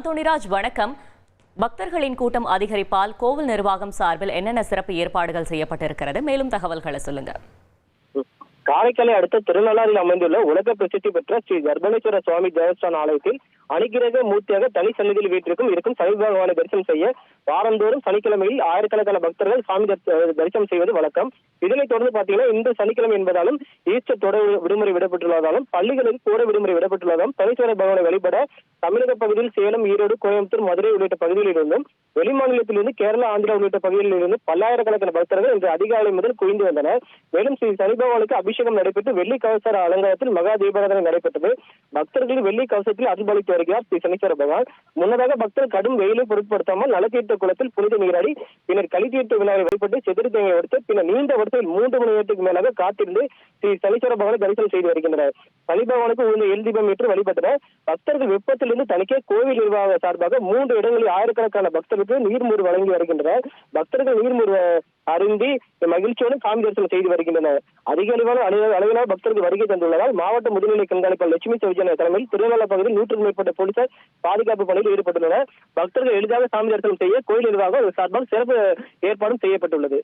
அந்தோணிராஜ், வணக்கம். பக்தர்களின் கூட்டம் அதிகரிப்பால் கோவில் நிர்வாகம் சார்பில் என்னென்ன சிறப்பு ஏற்பாடுகள் செய்யப்பட்டிருக்கிறது? மேலும் தகவல்களை சொல்லுங்க. காரைக்காலை அடுத்த திருநள்ளாறில் அமைந்துள்ள உலக பிரசித்தி பெற்ற ஸ்ரீ கர்ப்பணேஸ்வர சுவாமி தேவஸ்தான ஆலயத்தில் அனுகிரக மூர்த்தியாக தனி சன்னிதியில் வீட்டிற்கும் சனி பகவானை தரிசனம் செய்ய வாரந்தோறும் சனிக்கிழமையில் ஆயிரக்கணக்கான பக்தர்கள் சாமி தரிசனம் செய்வது வழக்கம். இதனைத் தொடர்ந்து பாத்தீங்கன்னா இந்த சனிக்கிழமை என்பதாலும் ஈஸ்டர் தொடர் விடுமுறை விடப்பட்டுள்ளதாலும் பள்ளிகளில் கூட விடுமுறை விடப்பட்டுள்ளதாலும் சனீஸ்வர பகவானை வழிபட தமிழக பகுதியில் சேலம், ஈரோடு, கோயம்புத்தூர், மதுரை உள்ளிட்ட பகுதிகளில் இருந்தும் வெளிமாநிலத்திலிருந்து கேரளா, ஆந்திரா உள்ளிட்ட பகுதிகளில் இருந்து பல்லாயிரக்கணக்கான பக்தர்கள் இன்று அதிகாலை முதல் குவிந்து வந்தனர். மேலும் ஸ்ரீ சனி பகவானுக்கு அபிஷேகம் நடைபெற்று வெள்ளி கவசர அலங்காரத்தில் மகா தீபாராதனை நடைபெற்றது. பக்தர்கள் வெள்ளி கவசத்தில் அருள்பாலித்து வருகிறார் ஸ்ரீ சனீஸ்வர பகவான். முன்னதாக பக்தர்கள் கடும் வெயிலை பொருட்படுத்தாமல் நலத்தீர்த்த குளத்தில் புனித நீராடி பின்னர் களித்தீர்த்த விழாவை வழிபட்டு செதிரி தேங்காய் எடுத்து பின்னர் நீண்ட வரிசையில் 3 மணி நேரத்துக்கு மேலாக காத்திருந்து ஸ்ரீ சனீஸ்வர பகவானை தரிசனம் செய்து வருகின்றனர். சனி பகவானுக்கு உள்ள எல் தீபம் ஏற்று வழிபட்டனர். பக்தர்கள் வெப்பத்திலிருந்து தணிக்க கோவில் நிர்வாக சார்பாக 3 இடங்களில் ஆயிரக்கணக்கான பக்தர்களுக்கு நீர்மூர் வழங்கி வருகின்றனர். பக்தர்கள் நீர்மூர் அருந்தி மகிழ்ச்சியோடு சாமி தரிசனம் செய்து வருகின்றனர். அதிக அளவிலான பக்தர்கள் வருகை தந்துள்ளதால் மாவட்ட முதுநிலை கண்காணிப்பாளர் லட்சுமி சௌஜன்யா தலைமையில் திருநெல்வேலி பகுதியில் 100க்கும் மேற்பட்ட போலீசார் பாதுகாப்பு பணியில் ஈடுபட்டுள்ளனர். பக்தர்கள் எளிதாக சாமி தரிசனம் செய்ய கோயில் நிர்வாகம் சார்பாக சிறப்பு ஏற்பாடும் செய்யப்பட்டுள்ளது.